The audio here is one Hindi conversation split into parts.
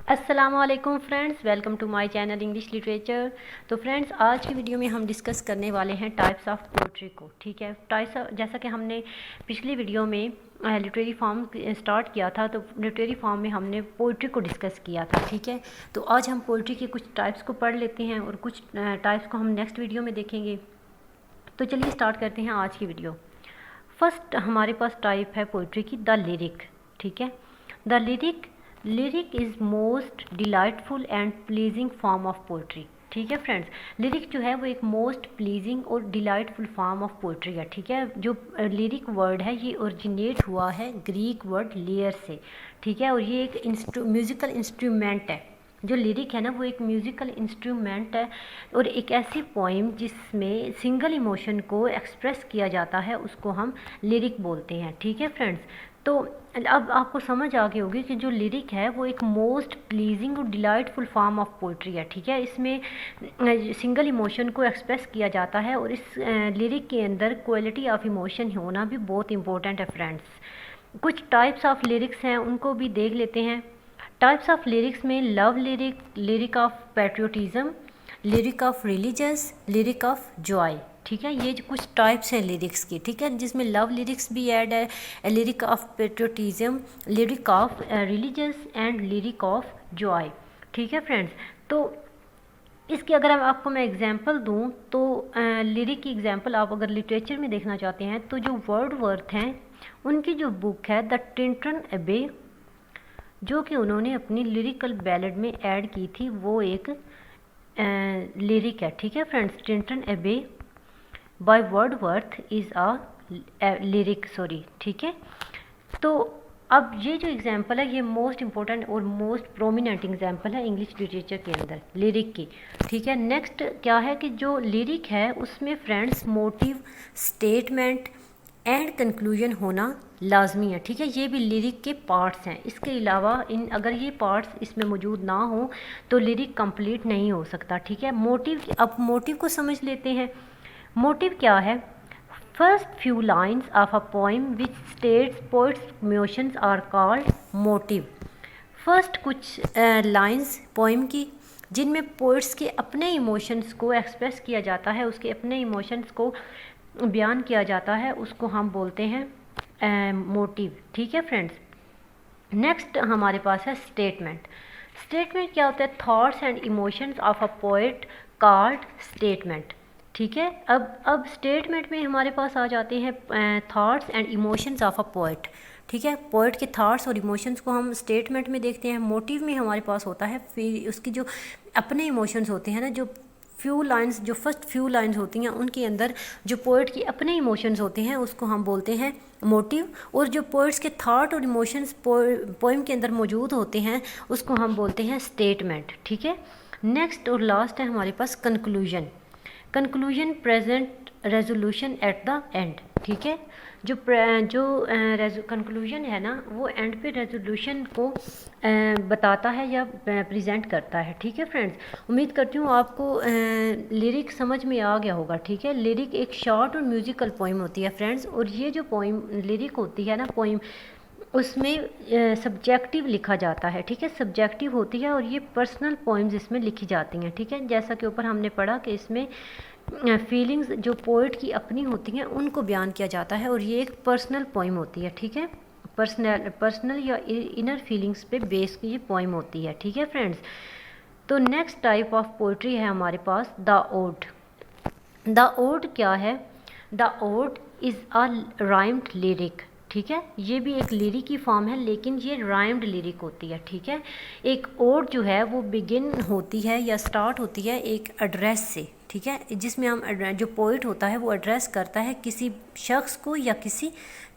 अस्सलामुअलैकुम friends, welcome to my channel English literature. तो फ्रेंड्स, आज की वीडियो में हम डिस्कस करने वाले हैं टाइप्स ऑफ पोइट्री को। ठीक है, जैसा कि हमने पिछली वीडियो में लिटरेरी फॉर्म स्टार्ट किया था, तो लिटरेरी फॉर्म में हमने पोइट्री को डिस्कस किया था। ठीक है, तो आज हम पोइट्री के कुछ टाइप्स को पढ़ लेते हैं और कुछ टाइप्स को हम नेक्स्ट वीडियो में देखेंगे। तो चलिए स्टार्ट करते हैं आज की वीडियो। फर्स्ट हमारे पास टाइप है पोइट्री की, द लिरिक। ठीक है, the lyric is most delightful and pleasing form of poetry. ठीक है फ्रेंड्स, लिरिक जो है वो एक मोस्ट प्लीजिंग और डिलाइटफुल फॉर्म ऑफ पोइट्री है। ठीक है, जो लिरिक वर्ड है ये ओरिजिनेट हुआ है ग्रीक वर्ड लियर से। ठीक है, और ये एक म्यूज़िकल इंस्ट्रूमेंट है। जो लिरिक है ना वो एक म्यूज़िकल इंस्ट्रूमेंट है और एक ऐसी पोइम जिसमें सिंगल इमोशन को एक्सप्रेस किया जाता है उसको हम लिरिक बोलते हैं। ठीक है फ्रेंड्स, तो अब आपको समझ आ गई होगी कि जो लिरिक है वो एक मोस्ट प्लीजिंग और डिलाइटफुल फॉर्म ऑफ पोइट्री है। ठीक है, इसमें सिंगल इमोशन को एक्सप्रेस किया जाता है और इस लिरिक के अंदर क्वालिटी ऑफ इमोशन होना भी बहुत इंपॉर्टेंट है फ्रेंड्स। कुछ टाइप्स ऑफ लिरिक्स हैं उनको भी देख लेते हैं। टाइप्स ऑफ लिरिक्स में love lyric, lyric of patriotism, lyric of religious, lyric of Joy. ठीक है, ये जो कुछ टाइप्स हैं लिरिक्स की। ठीक है, जिसमें लव लिरिक्स भी ऐड है, lyric of patriotism, lyric of religious and lyric of Joy. ठीक है फ्रेंड्स, तो इसकी अगर आपको मैं एग्जांपल दूं तो लिरिक की एग्जांपल आप अगर लिटरेचर में देखना चाहते हैं तो जो वर्ड्सवर्थ हैं उनकी जो बुक है द टिंटन एबे, जो कि उन्होंने अपनी लिरिकल बैलेड में ऐड की थी, वो एक लिरिक है। ठीक है friends, Tintern Abbey by Wordsworth is a lyric, sorry. ठीक है, तो अब ये जो एग्जांपल है ये मोस्ट इम्पोर्टेंट और मोस्ट प्रोमिनेंट एग्जांपल है इंग्लिश लिटरेचर के अंदर लिरिक की। ठीक है, नेक्स्ट क्या है कि जो लिरिक है उसमें friends motive, statement and conclusion होना लाजमी है। ठीक है, ये भी लिरिक के पार्ट्स हैं। इसके अलावा अगर ये पार्ट्स इसमें मौजूद ना हो तो लिरिक कंप्लीट नहीं हो सकता। ठीक है, अब मोटिव को समझ लेते हैं। मोटिव क्या है? First few lines of a poem which states poets emotions are called motive. First कुछ लाइन्स पोइम की जिनमें पोइट्स के अपने इमोशंस को एक्सप्रेस किया जाता है, उसके अपने इमोशंस को बयान किया जाता है, उसको हम बोलते हैं मोटिव। ठीक है फ्रेंड्स, नेक्स्ट हमारे पास है स्टेटमेंट। स्टेटमेंट क्या होता है? Thoughts and emotions of a poet called statement. ठीक है, अब स्टेटमेंट में हमारे पास आ जाते हैं thoughts and emotions of a poet. ठीक है, पोएट के थॉट्स और इमोशंस को हम स्टेटमेंट में देखते हैं। मोटिव में हमारे पास होता है फिर उसकी जो अपने इमोशंस होते हैं ना, जो फर्स्ट फ्यू लाइंस होती हैं उनके अंदर जो पोइट के अपने इमोशंस होते हैं उसको हम बोलते हैं मोटिव, और जो पोइट्स के थॉट और इमोशंस पोइम के अंदर मौजूद होते हैं उसको हम बोलते हैं स्टेटमेंट। ठीक है, नेक्स्ट और लास्ट है हमारे पास conclusion. Conclusion present resolution at the end. ठीक है, जो कंक्लूजन है ना वो एंड पे रेजोल्यूशन को बताता है या प्रेजेंट करता है। ठीक है फ्रेंड्स, उम्मीद करती हूँ आपको लिरिक समझ में आ गया होगा। ठीक है, लिरिक एक शॉर्ट और म्यूज़िकल पोइम होती है फ्रेंड्स, और ये जो पोइम लिरिक होती है ना पोइम, उसमें सब्जेक्टिव लिखा जाता है। ठीक है, सब्जेक्टिव होती है और ये पर्सनल पोइम्स इसमें लिखी जाती हैं। ठीक है, जैसा कि ऊपर हमने पढ़ा कि इसमें फीलिंग्स जो पोइट की अपनी होती हैं उनको बयान किया जाता है और ये एक पर्सनल पोइम होती है। ठीक है, पर्सनल या इनर फीलिंग्स पे बेस की ये पोइम होती है। ठीक है फ्रेंड्स, तो नेक्स्ट टाइप ऑफ पोइट्री है हमारे पास द ओड। द ओड क्या है? The ode is a rhymed lyric. ठीक है, ये भी एक लिरिक की फॉर्म है लेकिन ये राइम्ड लिरिक होती है। ठीक है, एक ओड जो है वो बिगिन होती है या स्टार्ट होती है एक एड्रेस से। ठीक है, जिसमें हम जो पोइट होता है वो एड्रेस करता है किसी शख्स को या किसी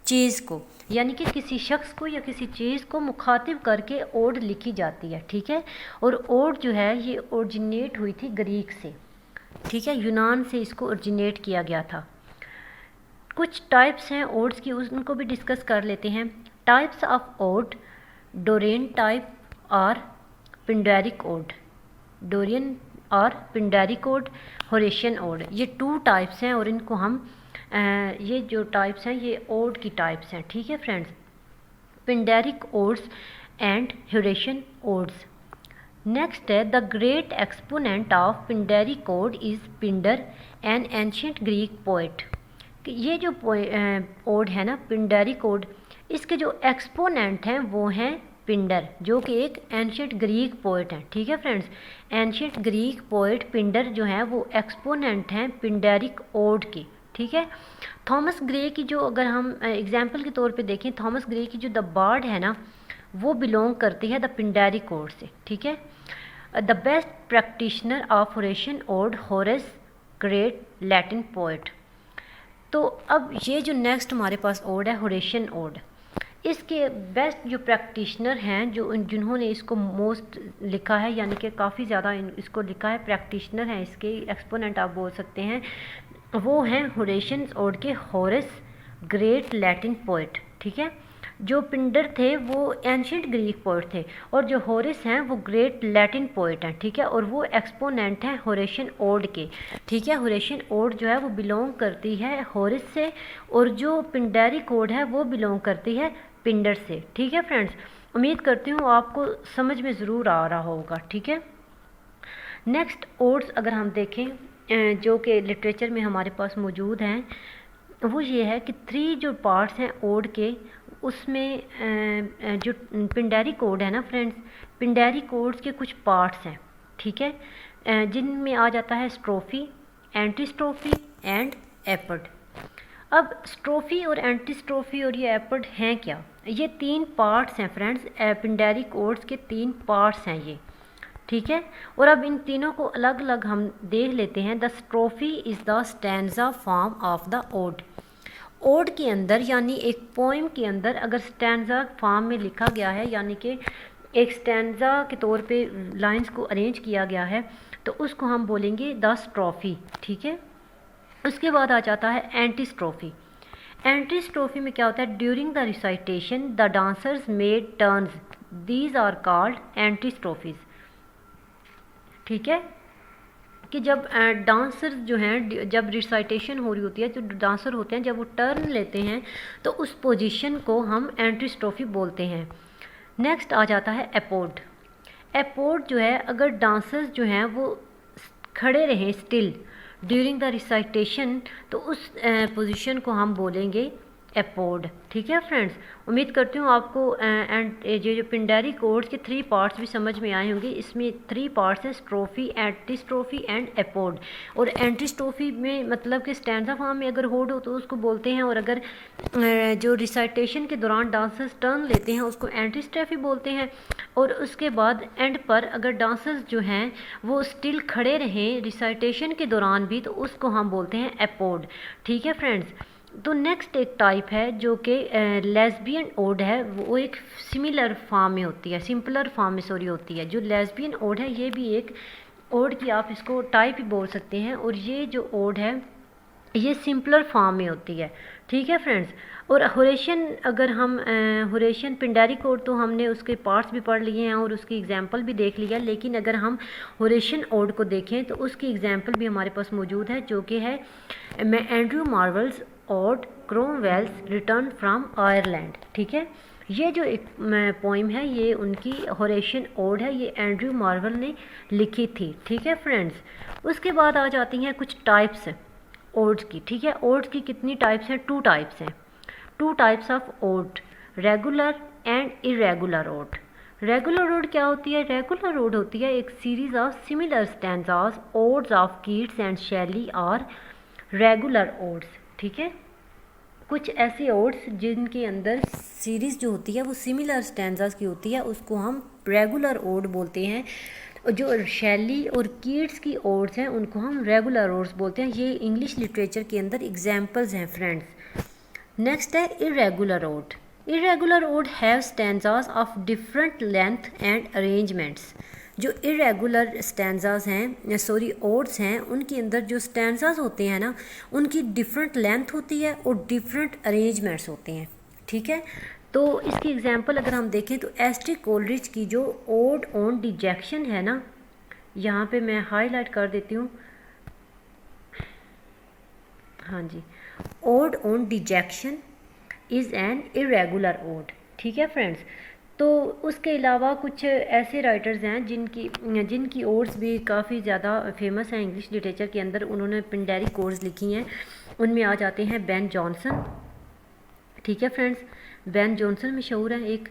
चीज़ को, यानी कि किसी शख्स को या किसी चीज़ को मुखातिब करके ओड लिखी जाती है। ठीक है, और ओड जो है ये ओरिजिनेट हुई थी ग्रीक से। ठीक है, यूनान से इसको ओरिजिनेट किया गया था। कुछ टाइप्स हैं ओड्स की, उनको भी डिस्कस कर लेते हैं। Types of ode: Dorian type और पिंडारिक ओड। डोरियन और पिंडारिक ओड, होरेशियन ओड, ये टू टाइप्स हैं और इनको हम ये जो टाइप्स हैं ये ओड की टाइप्स हैं। ठीक है friends, Pindaric odes and Horatian odes. Next है the great exponent of Pindaric ode is Pindar an ancient Greek poet. ये जो ओड है ना पिंडरी कोड, इसके जो एक्सपोनेंट हैं वो हैं पिंडर, जो कि एक एंशियंट ग्रीक पोइट है। ठीक है friends, ancient Greek poet Pindar जो है वो एक्सपोनेंट हैं पिंडरिक ओड के। ठीक है, थॉमस ग्रे की जो अगर हम एग्जाम्पल के तौर पे देखें, थॉमस ग्रे की जो द बार्ड है ना वो बिलोंग करती है द पिंडरिक कोड से। ठीक है, the best practitioner of Horatian ode Horace, great Latin poet. तो अब ये जो नेक्स्ट हमारे पास ओड है होरेशियन ओड, इसके बेस्ट जो प्रैक्टिशनर हैं, जो जिन्होंने इसको मोस्ट लिखा है, यानी कि काफ़ी ज़्यादा इसको लिखा है, प्रैक्टिशनर हैं इसके, एक्सपोनेंट आप बोल सकते हैं, वो हैं होरेशियन ओड के होरेस, ग्रेट लैटिन पोइट। ठीक है, जो पिंडर थे वो एंशियंट ग्रीक पोइट थे और जो होरेस हैं वो ग्रेट लैटिन पोइट हैं। ठीक है, और वो एक्सपोनेंट हैं होरेशियन ओड के। ठीक है, होरेशियन ओड जो है वो बिलोंग करती है होरेस से और जो पिंडरी कोड है वो बिलोंग करती है पिंडर से। ठीक है फ्रेंड्स, उम्मीद करती हूँ आपको समझ में ज़रूर आ रहा होगा। ठीक है, नेक्स्ट ओड्स अगर हम देखें जो कि लिटरेचर में हमारे पास मौजूद हैं, वो ये है कि 3 जो पार्ट्स हैं ओड के, उसमें जो पिंडरी कोड है ना फ्रेंड्स, पिंडरी कोड्स के कुछ पार्ट्स हैं। ठीक है, जिनमें आ जाता है स्ट्रोफी, एंटीस्ट्रोफी एंड एपड। अब स्ट्रोफी और एंटीस्ट्रोफी और ये एपड हैं क्या? ये 3 पार्ट्स हैं फ्रेंड्स, पिंडरी कोड्स के 3 पार्ट्स हैं ये। ठीक है, और अब इन तीनों को अलग अलग हम देख लेते हैं। The strophe is the stanza form of the ode. Ode के अंदर यानी एक पोइम के अंदर अगर स्टैंजा फॉर्म में लिखा गया है, यानी कि एक स्टैंजा के तौर पे लाइंस को अरेंज किया गया है, तो उसको हम बोलेंगे द स्ट्रोफी। ठीक है, उसके बाद आ जाता है एंटीस्ट्रोफी। एंटीस्ट्रोफी में क्या होता है? During the recitation the dancers made turns, these are called antistrophes. ठीक है, कि जब डांसर्स जो हैं, जब रिसाइटेशन हो रही होती है, जो डांसर होते हैं जब वो टर्न लेते हैं तो उस पोजीशन को हम एंटीस्ट्रोफी बोलते हैं। नेक्स्ट आ जाता है एपोड। एपोड जो है, अगर डांसर्स जो हैं वो खड़े रहें स्टिल ड्यूरिंग द रिसाइटेशन, तो उस पोजीशन को हम बोलेंगे एपोड। ठीक है फ्रेंड्स, उम्मीद करती हूँ आपको एंड ये जो पिंडरी कोड्स के 3 पार्ट्स भी समझ में आए होंगे। इसमें 3 पार्ट्स हैं, स्ट्रोफी, एंटीस्ट्रोफी एंड एपोड। और एंटीस्ट्रोफी में मतलब कि स्टैंजा फॉर्म में अगर होड हो तो उसको बोलते हैं, और अगर जो रिसाइटेशन के दौरान डांसर्स टर्न लेते हैं उसको एंटीस्ट्रोफी बोलते हैं। और उसके बाद एंड पर अगर डांसर्स जो हैं वो स्टिल खड़े रहें रिसाइटेशन के दौरान भी, तो उसको हम बोलते हैं एपोड। ठीक है फ्रेंड्स, तो नेक्स्ट एक टाइप है जो कि लेस्बियन ओड है, वो एक सिमिलर फॉर्म में होती है, सिंपलर फॉर्म में सॉरी होती है। जो लेस्बियन ओड है ये भी एक ओड की आप इसको टाइप ही बोल सकते हैं, और ये जो ओड है ये सिंपलर फॉर्म में होती है। ठीक है फ्रेंड्स, और होरेशियन अगर हम होरेशियन पिंडरी कोड तो हमने उसके पार्ट्स भी पढ़ लिए हैं और उसकी एग्जांपल भी देख लिया, लेकिन अगर हम होरेशियन ओड को देखें तो उसकी एग्जांपल भी हमारे पास मौजूद है, जो कि है मैं Andrew Marvell's ode Cromwell's return from Ireland. ठीक है, ये जो एक पोइम है ये उनकी होरेशियन ओड है, ये एंड्रू मार्वल ने लिखी थी। ठीक है फ्रेंड्स, उसके बाद आ जाती हैं कुछ टाइप्स ओड्स की। ठीक है, ओड्स की कितनी टाइप्स हैं? 2 टाइप्स हैं। 2 types of ode, regular and irregular ode. Regular ode क्या होती है? रेगुलर ओड होती है एक series of similar stanzas, odes of Keats and Shelley और रेगुलर ओड्स। ठीक है, कुछ ऐसे ओड्स जिनके अंदर सीरीज़ जो होती है वो सिमिलर स्टैंजास की होती है, उसको हम रेगुलर ओड बोलते हैं। जो शैली और कीट्स की ओड्स हैं उनको हम रेगुलर ओड्स बोलते हैं। ये इंग्लिश लिटरेचर के अंदर एग्जाम्पल्स हैं फ्रेंड्स। नेक्स्ट है irregular ode. Irregular ode have stanzas of different length and arrangements. जो इरेगुलर स्टैंजास हैं सॉरी ओड्स हैं, उनके अंदर जो स्टैंजास होते हैं ना उनकी डिफरेंट लेंथ होती है और डिफरेंट अरेंजमेंट्स होते हैं। ठीक है, तो इसकी एग्जांपल अगर हम देखें तो एस.टी. कोलरिज की जो ओड ऑन डिजेक्शन है ना, यहाँ पे मैं हाईलाइट कर देती हूँ, हाँ जी, ode on dejection is an irregular ode. ठीक है फ्रेंड्स, तो उसके अलावा कुछ ऐसे राइटर्स हैं जिनकी ओड्स भी काफ़ी ज़्यादा फेमस हैं इंग्लिश लिटरेचर के अंदर, उन्होंने पिंडेरिक ओड्स लिखी हैं। उनमें आ जाते हैं बेन जॉनसन, ठीक है फ्रेंड्स, बेन जॉनसन मशहूर है एक।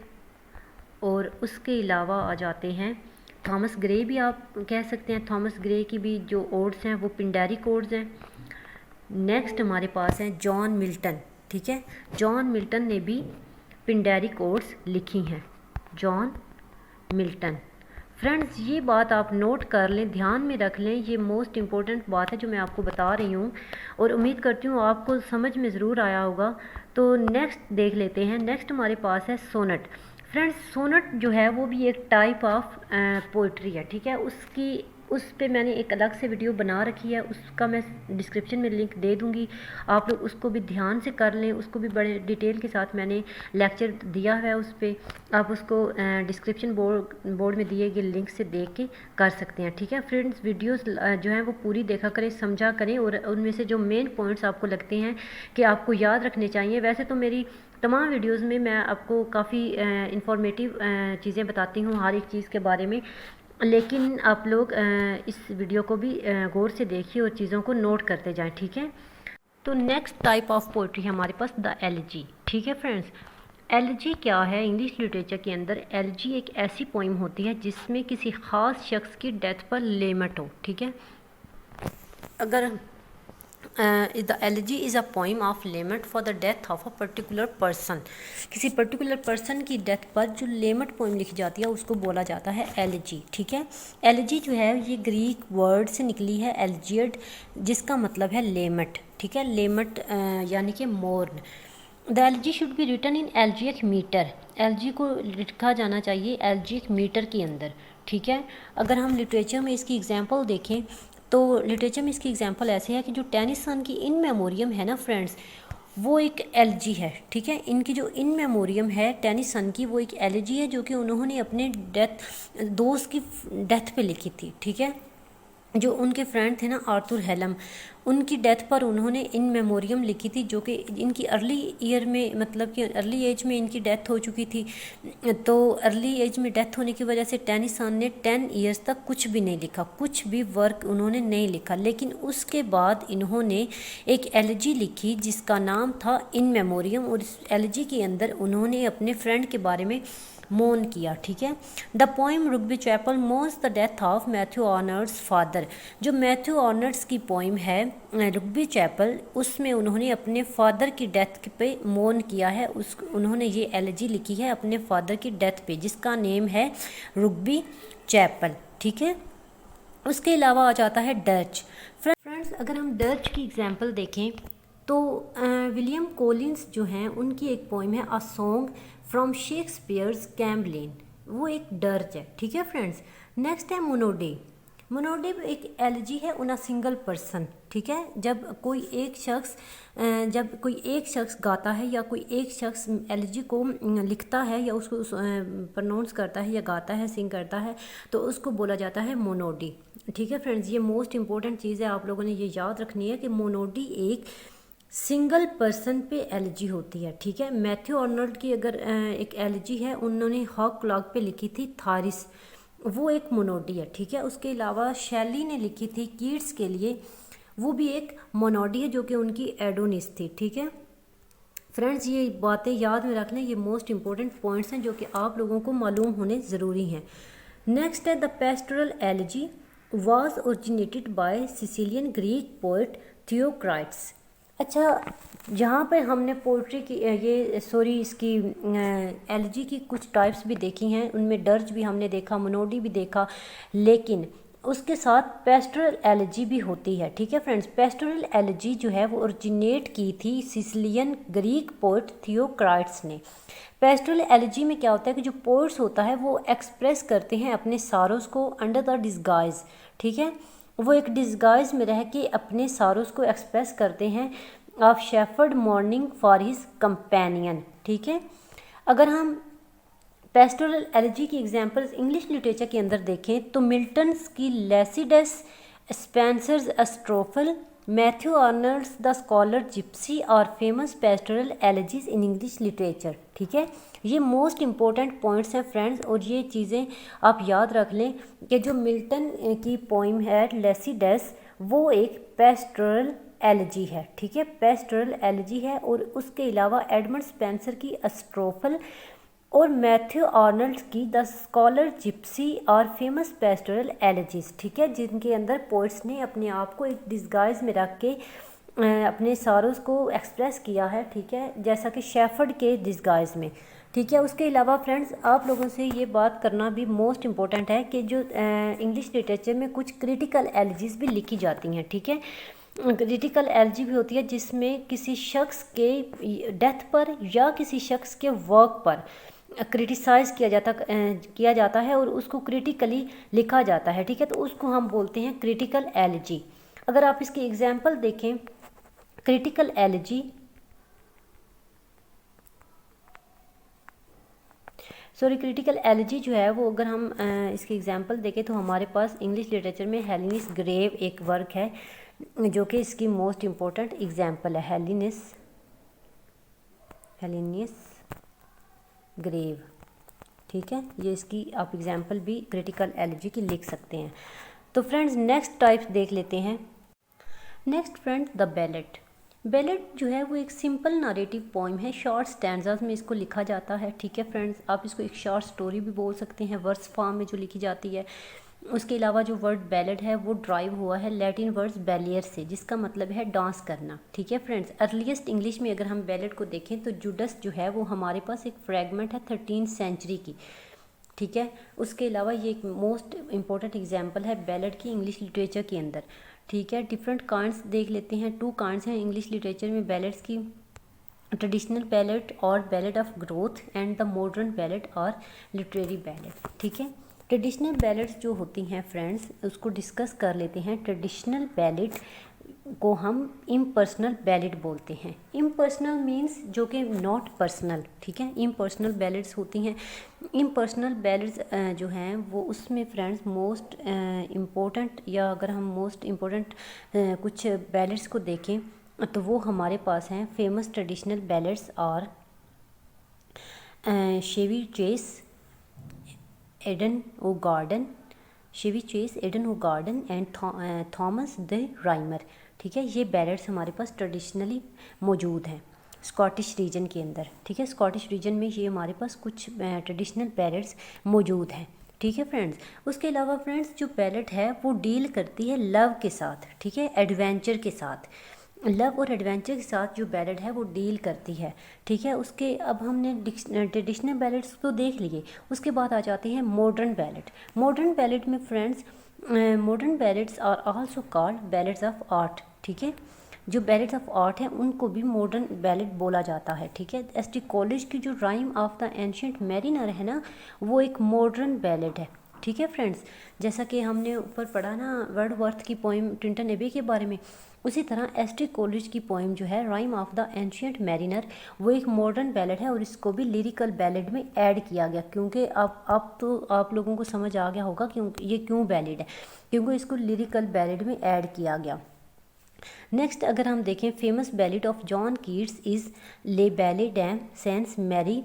और उसके अलावा आ जाते हैं थॉमस ग्रे, भी आप कह सकते हैं, थॉमस ग्रे की भी जो ओड्स हैं वो पिंडेरिक ओड्स हैं। नेक्स्ट हमारे पास हैं जॉन मिल्टन, ठीक है, जॉन मिल्टन ने भी पिंडेरिक ओड्स लिखी हैं, जॉन मिल्टन। फ्रेंड्स ये बात आप नोट कर लें, ध्यान में रख लें, ये मोस्ट इम्पॉर्टेंट बात है जो मैं आपको बता रही हूँ, और उम्मीद करती हूँ आपको समझ में ज़रूर आया होगा। तो नेक्स्ट देख लेते हैं। नेक्स्ट हमारे पास है सोनेट। फ्रेंड्स सोनेट जो है वो भी एक टाइप ऑफ पोइट्री है, ठीक है, उस पे मैंने एक अलग से वीडियो बना रखी है, उसका मैं डिस्क्रिप्शन में लिंक दे दूँगी, आप लोग उसको भी ध्यान से कर लें, उसको भी बड़े डिटेल के साथ मैंने लेक्चर दिया है उस पर, आप उसको डिस्क्रिप्शन बोर्ड में दिए गए लिंक से देख के कर सकते हैं, ठीक है फ्रेंड्स। वीडियोस जो हैं वो पूरी देखा करें, समझा करें, और उनमें से जो मेन पॉइंट्स आपको लगते हैं कि आपको याद रखने चाहिए, वैसे तो मेरी तमाम वीडियोज़ में मैं आपको काफ़ी इंफॉर्मेटिव चीज़ें बताती हूँ हर एक चीज़ के बारे में, लेकिन आप लोग इस वीडियो को भी गौर से देखिए और चीज़ों को नोट करते जाएं, ठीक है। तो नेक्स्ट टाइप ऑफ पोइट्री है हमारे पास द एलिजी, ठीक है फ्रेंड्स। एलिजी क्या है इंग्लिश लिटरेचर के अंदर? एलिजी एक ऐसी पोइम होती है जिसमें किसी ख़ास शख्स की डेथ पर लेमट हो, ठीक है। अगर the elegy is a poem of lament for the death of a particular person, किसी पर्टिकुलर पर्सन की डेथ पर जो लेमट पोइम लिखी जाती है उसको बोला जाता है एलिजी, ठीक है। एलिजी जो है ये ग्रीक वर्ड से निकली है, एलिजियड, जिसका मतलब है लेमट, ठीक है, लेमट यानी कि mourn. The elegy should be written in elegiac meter, elegy को लिखा जाना चाहिए एल्जियक मीटर के अंदर, ठीक है। अगर हम लिटरेचर में इसकी एग्जांपल देखें तो लिटरेचर में इसकी एग्जांपल ऐसे है कि जो टेनिसन की इन मेमोरियम है ना फ्रेंड्स, वो एक एलिजी है, ठीक है। इनकी जो इन मेमोरियम है टेनिसन की, वो एक एलिजी है जो कि उन्होंने अपने दोस्त की डेथ पे लिखी थी, ठीक है। जो उनके फ्रेंड थे ना आर्थर हेलम, उनकी डेथ पर उन्होंने इन मेमोरियम लिखी थी, जो कि इनकी अर्ली ईयर में, मतलब कि अर्ली एज में इनकी डेथ हो चुकी थी। तो अर्ली एज में डेथ होने की वजह से टेनिसन ने 10 ईयर्स तक कुछ भी नहीं लिखा, कुछ भी वर्क उन्होंने नहीं लिखा, लेकिन उसके बाद इन्होंने एक एलिजी लिखी जिसका नाम था इन मेमोरियम, और इस एलिजी के अंदर उन्होंने अपने फ्रेंड के बारे में मौन किया, ठीक है। The poem Rugby Chapel mourns the death of Matthew Arnold's father, जो मैथ्यू आर्नर्ड्स की पोइम है रुग्बी चैपल, उसमें उन्होंने अपने फादर की डेथ पे मौन किया है, उन्होंने ये एलिजी लिखी है अपने फादर की डेथ पे, जिसका नेम है रुग्बी चैपल, ठीक है। उसके अलावा आ जाता है डच। फ्रेंड्स अगर हम डच की एग्जांपल देखें तो विलियम कोलिंस जो हैं उनकी एक पोइम है अ सॉन्ग फ्रॉम शेक्सपियर्स कैम्बलिन, वो एक डच है, ठीक है फ्रेंड्स। नेक्स्ट है मोनोडे। मोनोडे एक एलिजी है ऑन अ सिंगल पर्सन, ठीक है। जब कोई एक शख्स गाता है या कोई एक शख्स एलिजी को लिखता है या उसको प्रोनाउंस करता है या गाता है, सिंग करता है, तो उसको बोला जाता है मोनोडी, ठीक है फ्रेंड्स। ये मोस्ट इंपॉर्टेंट चीज़ है, आप लोगों ने ये याद रखनी है कि मोनोडी एक सिंगल पर्सन पे एलिजी होती है, ठीक है। मैथ्यू आर्नल्ड की अगर एक एलिजी है, उन्होंने हॉक क्लॉक पे लिखी थी थारिस, वो एक मोनोडी है, ठीक है। उसके अलावा शैली ने लिखी थी कीट्स के लिए, वो भी एक मोनोडी है जो कि उनकी एडोनिस थी, ठीक है फ्रेंड्स। ये बातें याद में रख लें, ये मोस्ट इंपॉर्टेंट पॉइंट्स हैं जो कि आप लोगों को मालूम होने ज़रूरी हैं। नेक्स्ट है the pastoral elegy was originated by Sicilian Greek poet Theocritus. अच्छा, यहाँ पे हमने पोइट्री की इसकी एलिजी की कुछ टाइप्स भी देखी हैं, उनमें डर्ज भी हमने देखा, मोनोडी भी देखा, लेकिन उसके साथ पेस्टोरल एलिजी भी होती है, ठीक है फ्रेंड्स। पेस्टोरल एलिजी जो है वो ओरिजिनेट की थी सिसिलियन ग्रीक पोइट थियोक्राइट्स ने। पेस्टोरल एलिजी में क्या होता है कि जो पोइट्स होता है वो एक्सप्रेस करते हैं अपने सारोस को अंडर द डिस्गाइज, ठीक है। वो एक डिस्गाइज में रह के अपने सारोस को एक्सप्रेस करते हैं of shepherd mourning for his companion, ठीक है। अगर हम पेस्टोरल एलिजी की एग्जांपल्स इंग्लिश लिटरेचर के अंदर देखें तो मिल्टन्स की Lycidas, Spenser's Astrophel, Matthew Arnold's the Scholar Gipsy और famous pastoral elegies in English literature. ठीक है, ये मोस्ट इम्पोर्टेंट पॉइंट्स हैं फ्रेंड्स, और ये चीज़ें आप याद रख लें कि जो मिल्टन की पोइम है लेसिडेस, वो एक पेस्टोरल एलिजी है। ठीक है, पेस्टोरल एलिजी है। और उसके अलावा एडमंड स्पेंसर की एस्ट्रोफल और मैथ्यू आर्नल्ड की द स्कॉलर जिप्सी और फेमस पेस्टोरल एलिजीज। ठीक है, जिनके अंदर पोइट्स ने अपने आप को एक डिस्गाइज में रख के अपने सारोस को एक्सप्रेस किया है। ठीक है, जैसा कि शेफर्ड के डिस्गाइज में। ठीक है, उसके अलावा फ्रेंड्स आप लोगों से ये बात करना भी मोस्ट इम्पोर्टेंट है कि जो इंग्लिश लिटरेचर में कुछ क्रिटिकल एलिजीज भी लिखी जाती हैं। ठीक है, क्रिटिकल एलिजी भी होती है जिसमें किसी शख्स के डेथ पर या किसी शख्स के वर्क पर क्रिटिसाइज़ किया जाता है और उसको क्रिटिकली लिखा जाता है। ठीक है, तो उसको हम बोलते हैं क्रिटिकल एलिजी। अगर आप इसकी एग्जांपल देखें, क्रिटिकल एलिजी क्रिटिकल एलिजी जो है वो, अगर हम इसकी एग्जांपल देखें तो हमारे पास इंग्लिश लिटरेचर में हेलिनिस ग्रेव एक वर्क है जो कि इसकी मोस्ट इम्पोर्टेंट एग्जांपल है। हेलिनिस ग्रेव। ठीक है, ये इसकी आप एग्जांपल भी क्रिटिकल एलिजी की लिख सकते हैं। तो फ्रेंड्स नेक्स्ट टाइप्स देख लेते हैं। Next friends the ballot. Ballot जो है वो एक सिंपल नरेटिव पोइम है, शॉर्ट स्टैंजाज में इसको लिखा जाता है। ठीक है फ्रेंड्स, आप इसको एक शॉर्ट स्टोरी भी बोल सकते हैं, वर्स फॉर्म में जो लिखी जाती है। उसके अलावा जो वर्ड बैलेट है वो ड्राइव हुआ है लैटिन वर्ड्स बैलियर से, जिसका मतलब है डांस करना। ठीक है फ्रेंड्स, अर्लीस्ट इंग्लिश में अगर हम बैलेट को देखें तो जुडस जो है वो हमारे पास एक फ्रेगमेंट है 13th सेंचुरी की। ठीक है, उसके अलावा ये एक मोस्ट इम्पॉर्टेंट एग्जांपल है बैलेट की इंग्लिश लिटरेचर के अंदर। ठीक है, डिफरेंट काइंड्स देख लेते हैं। 2 काइंड्स हैं इंग्लिश लिटरेचर में बैलेट्स की, ट्रेडिशनल बैलेट और Ballad of growth and the modern ballot और लिटरेरी बैलेट। ठीक है, ट्रेडिशनल बैलेट्स जो होती हैं फ्रेंड्स उसको डिस्कस कर लेते हैं। ट्रेडिशनल बैलेट को हम इम्पर्सनल बैलेट बोलते हैं। इम्पर्सनल मींस जो कि नॉट पर्सनल। ठीक है, इम्पर्सनल बैलेट्स होती हैं। इम्पर्सनल बैलेट्स जो हैं वो उसमें फ्रेंड्स मोस्ट इम्पोर्टेंट, या अगर हम मोस्ट इम्पोर्टेंट कुछ बैलेट्स को देखें तो वो हमारे पास हैं फेमस ट्रेडिशनल बैलेट्स और Chevy Chase, Edom o Gordon and Thomas the Rhymer. ठीक है, ये बैलेट्स हमारे पास ट्रेडिशनली मौजूद हैं स्कॉटिश रीजन के अंदर। ठीक है, स्कॉटिश रीजन में ये हमारे पास कुछ ट्रेडिशनल बैलेट्स मौजूद हैं। ठीक है फ्रेंड्स, उसके अलावा फ्रेंड्स जो बैलेट है वो डील करती है लव के साथ। ठीक है, एडवेंचर के साथ, लव और एडवेंचर के साथ जो बैलेट है वो डील करती है। ठीक है, उसके अब हमने ट्रेडिशनल बैलेट्स तो देख लिए, उसके बाद आ जाते हैं मॉडर्न बैलेट। मॉडर्न बैलेट में friends modern ballads are also called ballads of art. ठीक है, जो बैलेट्स ऑफ आर्ट हैं उनको भी मॉडर्न बैलेट बोला जाता है। ठीक है, एस टी कॉलेज की जो rhyme of the ancient mariner है ना, वो एक मॉडर्न बैलेट है। ठीक है फ्रेंड्स, जैसा कि हमने ऊपर पढ़ा ना वर्ड्सवर्थ की पोइम टिंटन एबे के बारे में, उसी तरह एस टी कॉलेज की पोइम जो है rhyme of the ancient mariner, वो एक मॉडर्न बैलेट है और इसको भी लिरिकल बैलेट में ऐड किया गया। क्योंकि अब तो आप लोगों को समझ आ गया होगा क्योंकि ये क्यों बैलेट है, क्योंकि इसको लिरिकल बैलेट में ऐड किया गया। नेक्स्ट अगर हम देखें, famous Ballad of John Keats is ले बैले डैम सेंस मैरी।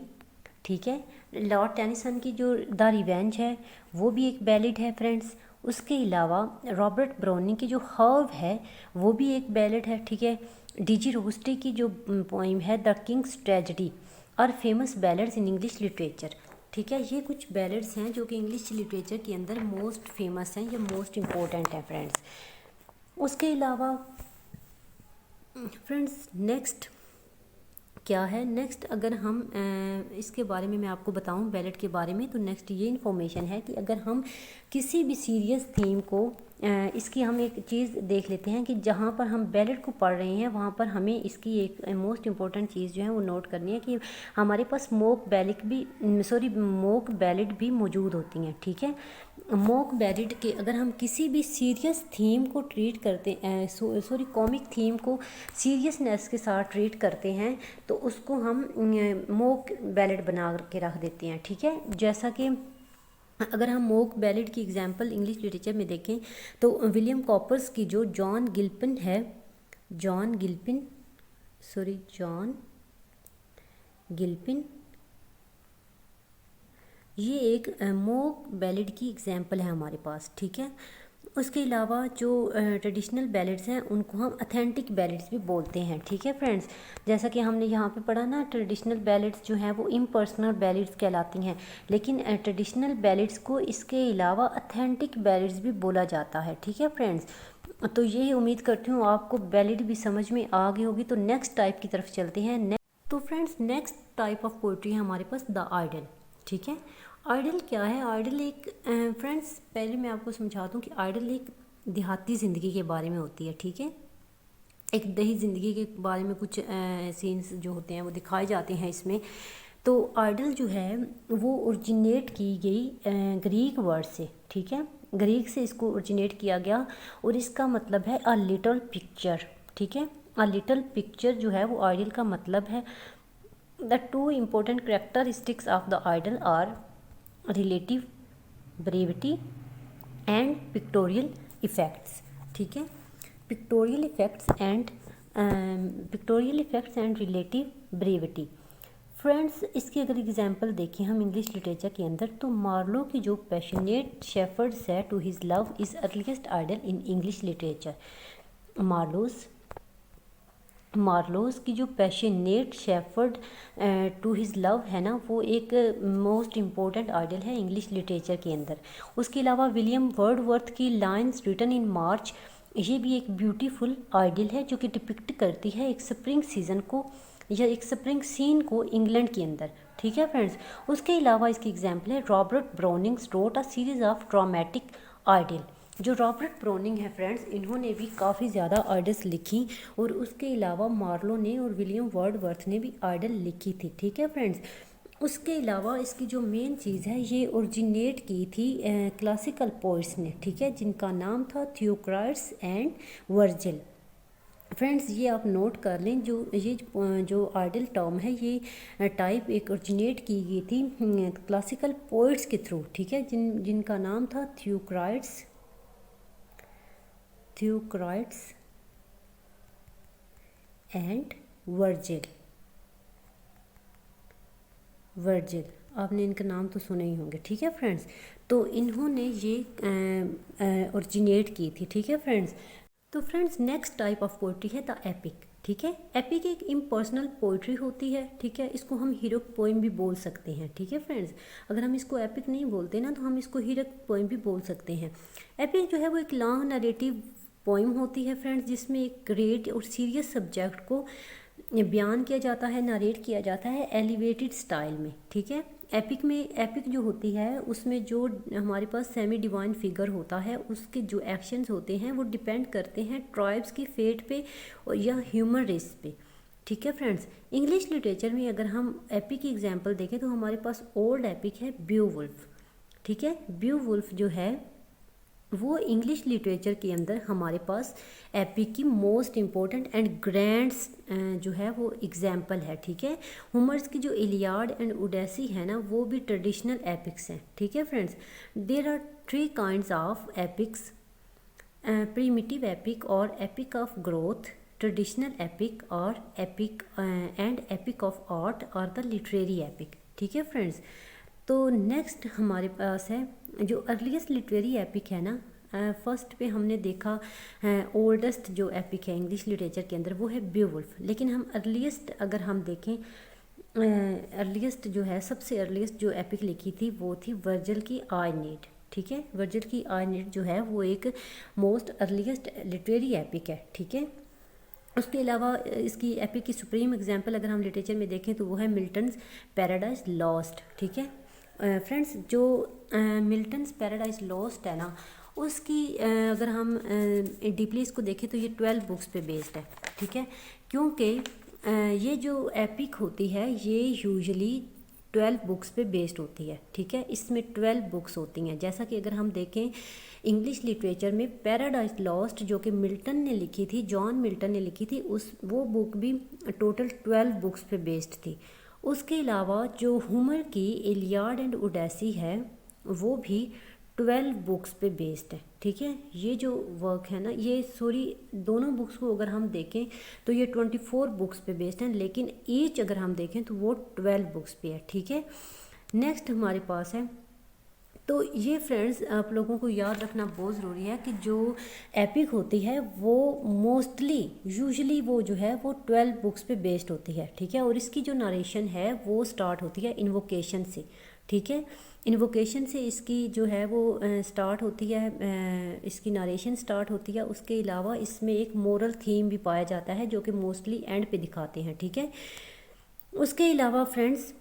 ठीक है, लॉर्ड टेनिसन की जो द रिवेंज है वो भी एक बैलेट है फ्रेंड्स। उसके अलावा रॉबर्ट ब्राउनिंग की जो हर्व है वो भी एक बैलेट है। ठीक है, डीजी रोस्टे की जो पोइम है द किंग्स ट्रेजेडी और फेमस बैलेट्स इन इंग्लिश लिटरेचर। ठीक है, ये कुछ बैलेट्स हैं जो कि इंग्लिश लिटरेचर के अंदर मोस्ट फेमस हैं, ये मोस्ट इम्पोर्टेंट हैं फ्रेंड्स। उसके अलावा फ्रेंड्स नेक्स्ट क्या है, नेक्स्ट अगर हम इसके बारे में मैं आपको बताऊं बैलेट के बारे में, तो नेक्स्ट ये इन्फॉर्मेशन है कि अगर हम किसी भी सीरियस थीम को इसकी हम एक चीज़ देख लेते हैं कि जहाँ पर हम बैलेट को पढ़ रहे हैं वहाँ पर हमें इसकी एक मोस्ट इम्पॉर्टेंट चीज़ जो है वो नोट करनी है कि हमारे पास मोक बैलेट भी मौजूद होती हैं। ठीक है, मोक बैलेट के अगर हम किसी भी सीरियस थीम को ट्रीट करते कॉमिक थीम को सीरियसनेस के साथ ट्रीट करते हैं तो उसको हम मोक बैलेट बना के रख देते हैं। ठीक है, जैसा कि अगर हम मोक बैलेट की एग्जांपल इंग्लिश लिटरेचर में देखें तो विलियम कॉपर्स की जो जॉन गिल्पन है जॉन गिल्पिन ये एक मोक बैलेड की एग्जाम्पल है हमारे पास, ठीक है। उसके अलावा जो ट्रेडिशनल बैलेड्स हैं उनको हम अथेंटिक बैलेड्स भी बोलते हैं, ठीक है फ्रेंड्स। जैसा कि हमने यहाँ पे पढ़ा ना, ट्रेडिशनल बैलेड्स जो हैं वो इम्पर्सनल बैलेड्स कहलाती हैं, लेकिन ट्रेडिशनल बैलेड्स को इसके अलावा अथेंटिक बैलेड्स भी बोला जाता है, ठीक है फ्रेंड्स। तो यही उम्मीद करती हूँ आपको बैलेड भी समझ में आ गई होगी। तो नेक्स्ट टाइप की तरफ चलते हैं। तो friends next type of poetry है हमारे पास द आइडल, ठीक है। आइडल क्या है? आइडल एक फ्रेंड्स पहले मैं आपको समझा दूँ कि आइडल एक देहाती ज़िंदगी के बारे में होती है, ठीक है। एक दही ज़िंदगी के बारे में कुछ सीन्स जो होते हैं वो दिखाए जाते हैं इसमें। तो आइडल जो है वो ओरिजिनेट की गई ग्रीक वर्ड से, ठीक है। ग्रीक से इसको ओरिजिनेट किया गया और इसका मतलब है अ लिटल पिक्चर, ठीक है। अ लिटल पिक्चर जो है वो आइडल का मतलब है। The two important characteristics of the idyll are relative brevity and pictorial effects, ठीक है। Pictorial effects and relative brevity. Friends इसकी अगर एग्जांपल देखें हम इंग्लिश लिटरेचर के अंदर, तो मार्लो की जो passionate shepherd said to his love is earliest idyll in English literature. Marlowe's की जो passionate shepherd to his love है ना, वो एक मोस्ट इम्पोर्टेंट आइडल है इंग्लिश लिटरेचर के अंदर। उसके अलावा विलियम वर्डवर्थ की लाइन्स रिटन इन मार्च, ये भी एक ब्यूटीफुल आइडल है जो कि डिपिक्ट करती है एक स्प्रिंग सीज़न को या एक स्प्रिंग सीन को इंग्लैंड के अंदर, ठीक है फ्रेंड्स। उसके अलावा इसकी एग्जाम्पल है Robert Browning wrote a series of dramatic idyll. जो रॉबर्ट ब्राउनिंग है फ्रेंड्स, इन्होंने भी काफ़ी ज़्यादा आइडल्स लिखी और उसके अलावा मार्लो ने और विलियम वर्डवर्थ ने भी आइडल लिखी थी, ठीक है फ्रेंड्स। उसके अलावा इसकी जो मेन चीज़ है ये ओरिजिनेट की थी क्लासिकल पोइट्स ने, ठीक है, जिनका नाम था थियोक्राइट्स एंड वर्जिल। फ्रेंड्स ये आप नोट कर लें, जो आइडल टर्म है ये टाइप एक ओरिजिनेट की गई थी क्लासिकल पोइट्स के थ्रू, ठीक है, जिनका नाम था थियोक्राइट्स एंड वर्जिल। आपने इनका नाम तो सुने ही होंगे, ठीक है फ्रेंड्स। तो इन्होंने ये ओरिजिनेट की थी, ठीक है फ्रेंड्स। तो friends next type of poetry है द एपिक, ठीक है। एपिक एक इम्पर्सनल पोइट्री होती है, ठीक है। इसको हम हीरोइक पोइम भी बोल सकते हैं, ठीक है फ्रेंड्स। अगर हम इसको एपिक नहीं बोलते ना तो हम इसको हीरोइक पोइम भी बोल सकते हैं। एपिक जो है वो एक लॉन्ग नरेटिव पोइम होती है फ्रेंड्स, जिसमें एक ग्रेट और सीरियस सब्जेक्ट को बयान किया जाता है, नरेट किया जाता है एलिवेटेड स्टाइल में, ठीक है। एपिक जो होती है उसमें जो हमारे पास सेमी डिवाइन फिगर होता है, उसके जो एक्शंस होते हैं वो डिपेंड करते हैं ट्राइब्स की फेट पे और या ह्यूमन रेस पे, ठीक है फ्रेंड्स। इंग्लिश लिटरेचर में अगर हम एपिक की एग्जांपल देखें तो हमारे पास ओल्ड एपिक है ब्यूवुल्फ, ठीक है। ब्यूवुल्फ जो है वो इंग्लिश लिटरेचर के अंदर हमारे पास एपिक की मोस्ट इम्पोर्टेंट एंड ग्रैंड्स जो है वो एग्जाम्पल है, ठीक है। होमर्स की जो इलियाड एंड ओडेसी है ना, वो भी ट्रेडिशनल एपिक्स हैं, ठीक है friends. There are 3 kinds of epics, primitive epic और epic of growth, traditional epic और epic and epic of art और द लिटरेरी एपिक, ठीक है फ्रेंड्स। तो नेक्स्ट हमारे पास है जो अर्लीस्ट लिटरेरी एपिक है ना, फर्स्ट पे हमने देखा ओल्डेस्ट जो एपिक है इंग्लिश लिटरेचर के अंदर वो है ब्यूवुल्फ। लेकिन हम अर्लीस्ट अगर हम देखें, अर्लीस्ट जो है सबसे अर्लीस्ट जो एपिक लिखी थी वो थी वर्जिल की आयनीड, ठीक है। वर्जिल की आयनीड जो है वो एक मोस्ट अर्लीस्ट लिटरेरी एपिक है, ठीक है। उसके अलावा इसकी एपिक की सुप्रीम एग्जाम्पल अगर हम लिटरेचर में देखें तो वो है मिल्टन्स पैराडाइज लॉस्ट, ठीक है। फ्रेंड्स जो मिल्टन्स पैराडाइज लॉस्ट है ना, उसकी अगर हम डीपली इसको देखें तो ये 12 बुक्स पे बेस्ड है, ठीक है। क्योंकि ये जो एपिक होती है ये यूजुअली 12 बुक्स पे बेस्ड होती है, ठीक है। इसमें 12 बुक्स होती हैं। जैसा कि अगर हम देखें इंग्लिश लिटरेचर में पैराडाइज लॉस्ट जो कि मिल्टन ने लिखी थी, जॉन मिल्टन ने लिखी थी, वो बुक भी टोटल 12 बुक्स पे बेस्ड थी। उसके अलावा जो होमर की इलियाड एंड ओडेसी है वो भी 12 बुक्स पे बेस्ड है, ठीक है। ये जो वर्क है ना, ये दोनों बुक्स को अगर हम देखें तो ये 24 बुक्स पे बेस्ड हैं, लेकिन ईच अगर हम देखें तो वो 12 बुक्स पे है, ठीक है। नेक्स्ट हमारे पास है, तो ये फ्रेंड्स आप लोगों को याद रखना बहुत ज़रूरी है कि जो एपिक होती है वो यूजुअली वो जो है वो 12 बुक्स पे बेस्ड होती है, ठीक है। और इसकी जो नरेशन है वो स्टार्ट होती है इन्वोकेशन से, ठीक है। इन्वोकेशन से इसकी जो है वो स्टार्ट होती है, इसकी नरेशन स्टार्ट होती है। उसके अलावा इसमें एक मोरल थीम भी पाया जाता है जो कि मोस्टली एंड पे दिखाते हैं, ठीक है। उसके अलावा फ्रेंड्स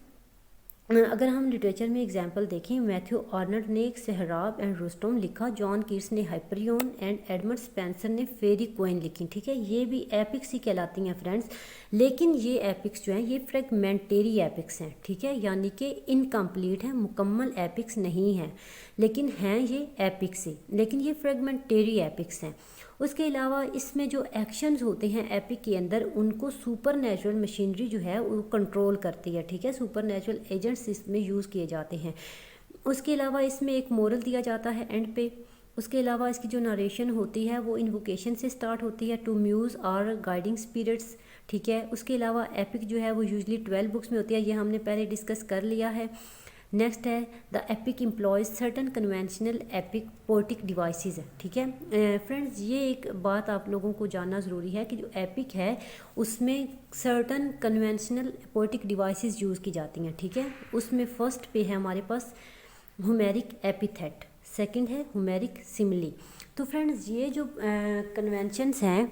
अगर हम लिटरेचर में एग्जांपल देखें, मैथ्यू आर्नल्ड ने एक सहराब एंड रुस्तम लिखा, जॉन कीट्स ने हाइपरियन एंड एडमंड स्पेंसर ने फेरी क्वीन लिखी, ठीक है। ये भी एपिक्स ही कहलाती हैं फ्रेंड्स, लेकिन ये एपिक्स जो हैं ये फ्रेगमेंटरी एपिक्स हैं, ठीक है, यानी कि इनकम्प्लीट हैं, मुकम्मल एपिक्स नहीं हैं, लेकिन हैं ये एपिक्स ही, लेकिन ये फ्रेगमेंटरी एपिक्स हैं। उसके अलावा इसमें जो एक्शंस होते हैं एपिक के अंदर, उनको सुपर नेचुरल मशीनरी जो है वो कंट्रोल करती है, ठीक है। सुपर नेचुरल एजेंट्स इसमें यूज़ किए जाते हैं। उसके अलावा इसमें एक मोरल दिया जाता है एंड पे। उसके अलावा इसकी जो नरेशन होती है वो इन्वोकेशन से स्टार्ट होती है, टू म्यूज़ और गाइडिंग स्पिरिट्स, ठीक है। उसके अलावा एपिक जो है वो यूजली 12 बुक्स में होती है, ये हमने पहले डिस्कस कर लिया है। नेक्स्ट है the epic employees certain conventional epic poetic devices है, ठीक है। फ्रेंड्स ये एक बात आप लोगों को जानना ज़रूरी है कि जो एपिक है उसमें certain conventional poetic devices use की जाती हैं, ठीक है। उसमें फर्स्ट पे है हमारे पास होमेरिक एपिथेट, सेकंड है होमेरिक सिमिली। तो फ्रेंड्स ये जो कन्वेंशंस हैं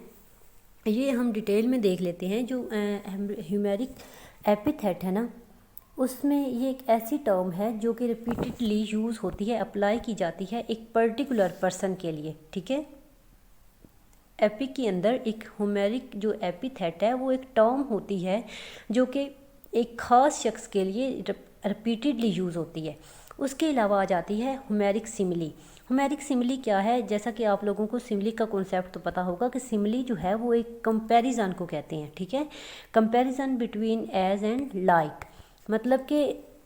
ये हम डिटेल में देख लेते हैं। जो होमेरिक एपिथेट है ना, उसमें ये एक ऐसी टर्म है जो कि रिपीटेडली यूज़ होती है, अप्लाई की जाती है एक पर्टिकुलर पर्सन के लिए, ठीक है। एपिक के अंदर एक होमेरिक जो एपिथेट है वो एक टर्म होती है जो कि एक ख़ास शख्स के लिए रिपीटेडली यूज़ होती है। उसके अलावा आ जाती है होमेरिक सिमिली। होमेरिक सिमिली क्या है, जैसा कि आप लोगों को सिमिली का कॉन्सेप्ट तो पता होगा कि सिमिली जो है वो एक कंपैरिजन को कहते हैं, ठीक है। Comparison between as and like, मतलब कि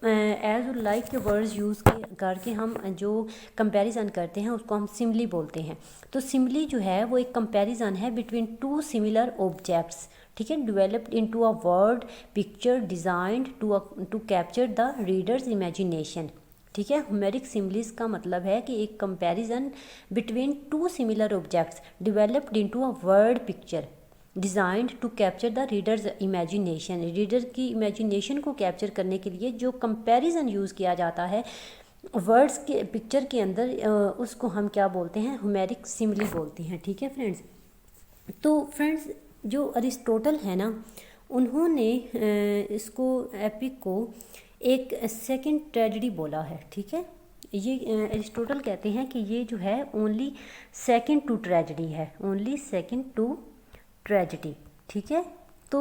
एज और लाइक के वर्ड्स यूज़ करके हम जो कंपैरिजन करते हैं उसको हम सिमिली बोलते हैं। तो सिमिली जो है वो एक कंपैरिजन है बिटवीन टू सिमिलर ऑब्जेक्ट्स, ठीक है, developed into a word picture designed to capture the reader's imagination, ठीक है। होमेरिक सिमिलीज का मतलब है कि एक comparison between two similar objects developed into a word picture designed to capture the reader's imagination. Reader की इमेजिनेशन को कैप्चर करने के लिए जो कंपैरिजन यूज़ किया जाता है वर्ड्स के पिक्चर के अंदर, उसको हम क्या बोलते हैं, होमेरिक सिमिली बोलते हैं, ठीक है फ्रेंड्स। तो फ्रेंड्स जो अरिस्टोटल है ना, उन्होंने इसको एपिक को एक सेकंड ट्रेजेडी बोला है, ठीक है। ये अरिस्टोटल कहते हैं कि ये जो है ओनली सेकंड टू ट्रेजेडी है, ओनली सेकंड टू ट्रेजेडी, ठीक है। तो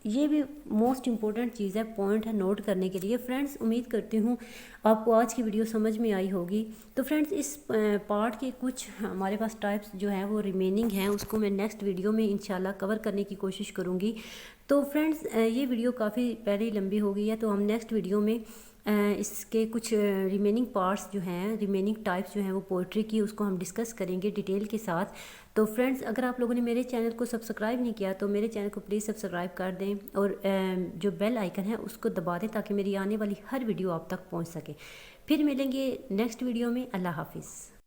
ये भी मोस्ट इम्पोर्टेंट चीज़ है, पॉइंट है नोट करने के लिए। फ्रेंड्स उम्मीद करती हूँ आपको आज की वीडियो समझ में आई होगी। तो फ्रेंड्स इस पार्ट के कुछ हमारे पास टाइप्स जो हैं वो रिमेनिंग हैं, उसको मैं नेक्स्ट वीडियो में इंशाल्लाह कवर करने की कोशिश करूँगी। तो फ्रेंड्स ये वीडियो काफ़ी पहले ही लंबी हो गई है, तो हम नेक्स्ट वीडियो में इसके कुछ रिमेनिंग पार्ट्स जो हैं, रिमेनिंग टाइप्स जो हैं वो पोइट्री की, उसको हम डिस्कस करेंगे डिटेल के साथ। तो फ्रेंड्स अगर आप लोगों ने मेरे चैनल को सब्सक्राइब नहीं किया तो मेरे चैनल को प्लीज़ सब्सक्राइब कर दें और जो बेल आइकन है उसको दबा दें ताकि मेरी आने वाली हर वीडियो आप तक पहुंच सके। फिर मिलेंगे नेक्स्ट वीडियो में। अल्लाह हाफिज़।